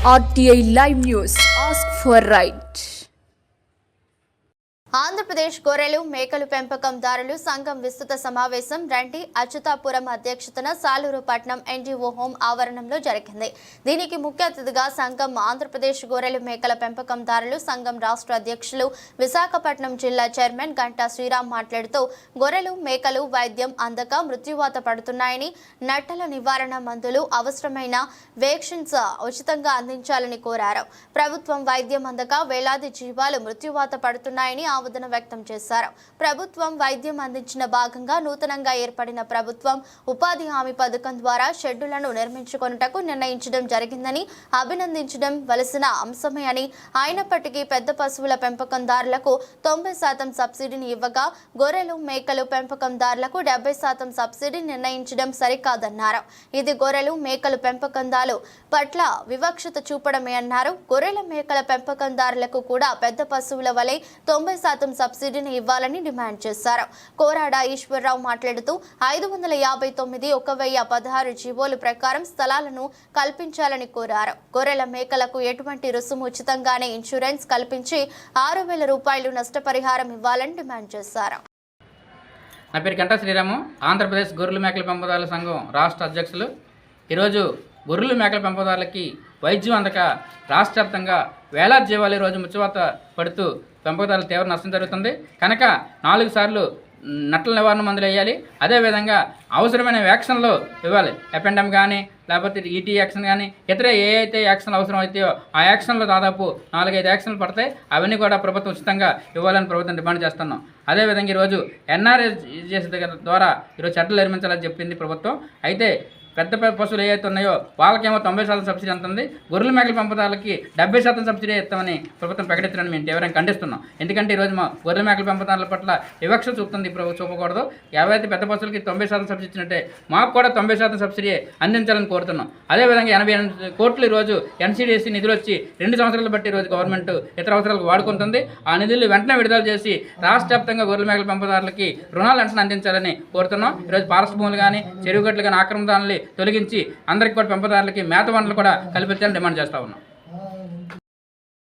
RTI Live News. Ask for right. Andhra Pradesh గొర్రెలు మేకలు పెంపకందారులు సంఘం విస్తృత సమావేశం రండి అచ్యుతాపురం అధ్యక్షతన సాలూరు పట్నం ఎన్జీఓ హోం ఆవరణంలో జరిగింది. దీనికి ముఖ్య అతిథిగా సంఘం ఆంధ్రప్రదేశ్ గొర్రెలు మేకల పెంపకందారులు సంఘం రాష్ట్ర అధ్యక్షులు విశాఖపట్నం జిల్లా చైర్మన్ గంటా శ్రీరామ్ మాట్లాడుతూ గొర్రెలు మేకలు వైద్యం అందక మృత్యువాత పడుతున్నాయని, నట్టల నివారణ మందులు అవసరమైన వ్యాక్సిన్స్ ఉచితంగా అందించాలని కోరారు. ప్రభుత్వం వైద్యం అందక వేలాది జీవాలు మృత్యువాత పడుతున్నాయని ఆవేదన వ్యక్తం చేశారు. ప్రభుత్వం వైద్యం అందించిన భాగంగా నూతనంగా ఏర్పడిన ప్రభుత్వం ఉపాధి హామీ పథకం ద్వారా షెడ్డులను నిర్మించుకొనుటకు నిర్ణయించడం జరిగిందని అభినందించడం వలసిన అంశమే అని, అయినప్పటికీ పెద్ద పశువుల పెంపకందారులకు 90% సబ్సిడీని ఇవ్వగా గొర్రెలు మేకలు పెంపకందారులకు 70% సబ్సిడీ నిర్ణయించడం సరికాదన్నారు. ఇది గొర్రెలు మేకలు పెంపకందారుల పట్ల వివక్షత చూపడమే అన్నారు. గొర్రెల మేకల పెంపకందారులకు కూడా పెద్ద పశువుల వలె 90% సబ్సిడీని ఇవ్వాలని డిమాండ్ చేశారు. కోరాడ ఈశ్వరరావు మాట్లాడుతూ 559,116 జీవోల ప్రకారం స్థలాలను కల్పించాలని కోరారు. గొర్రెల మేకలకు ఎటువంటి రుసుము ఉచితంగానే ఇన్సూరెన్స్ కల్పించి 6,000 రూపాయలు నష్టపరిహారం ఇవ్వాలని డిమాండ్ చేశారు. నా పేరు గంటా శ్రీరాము, ఆంధ్రప్రదేశ్ గొర్రెల మేకల పెంపకదారుల సంఘం రాష్ట్ర అధ్యక్షులు. ఈరోజు గొర్రెల మేకల పెంపకదారులకి వైద్యం అందక రాష్ట్ర వ్యాప్తంగా వేలాది జీవాలు ఈరోజు ముచ్చవాత పడుతూ పెంపకదారులు తీవ్ర నష్టం జరుగుతుంది. కనుక 4 సార్లు నట్టల నివారణ మందులు వేయాలి. అదేవిధంగా అవసరమైన వ్యాక్సిన్లు ఇవ్వాలి. ఎపెండమ్ కానీ లేకపోతే ఈటీ యాక్షన్ కానీ ఇతర ఏ అయితే యాక్షన్లు అవసరం అవుతాయో ఆ యాక్షన్లు దాదాపు 4-5 యాక్షన్లు పడతాయి. అవన్నీ కూడా ప్రభుత్వం ఉచితంగా ఇవ్వాలని ప్రభుత్వం డిమాండ్ చేస్తున్నాం. అదేవిధంగా ఈరోజు ఎన్ఆర్ఎస్ ద్వారా ఈరోజు చట్టాలు నిర్మించాలని చెప్పింది ప్రభుత్వం. అయితే పెద్ద పశువులు ఏవైతే ఉన్నాయో వాళ్ళకేమో 90% సబ్సిడీ అంటుంది. గొర్రెల మేకల పెంపకాలకి 70% సబ్సిడీ ఇస్తామని ప్రభుత్వం ప్రకటించడానికి మేము తీవ్రంగా ఖండిస్తున్నాం. ఎందుకంటే ఈరోజు మా గొర్రెల మేకల పెంపకాల పట్ల వివక్ష చూపుతుంది ప్రభుత్వం. చూపకూడదు. ఏవైతే పెద్ద పశువులకి 90% సబ్సిడీ ఇచ్చినట్టే మాకు కూడా 90% సబ్సిడీ అందించాలని కోరుతున్నాం. అదేవిధంగా 88 కోట్లు ఈరోజు ఎన్సీడీసీ నిధులు వచ్చి 2 సంవత్సరాలు బట్టి ఈరోజు గవర్నమెంట్ ఇతర అవసరాలకు వాడుకుంటుంది. ఆ నిధులు వెంటనే విడుదల చేసి రాష్ట్ర వ్యాప్తంగా గొర్రెల మేకల పెంపకాలకి రుణాలు వెంటనే అందించాలని కోరుతున్నాం. ఈరోజు పారస్ భూములు కానీ చెరువు గట్లు కానీ ఆక్రమణలు తొలగించి అందరికీ కూడా పెంపదారులకి మేత వనరులు కూడా కల్పించాలని డిమాండ్ చేస్తూ ఉన్నాం.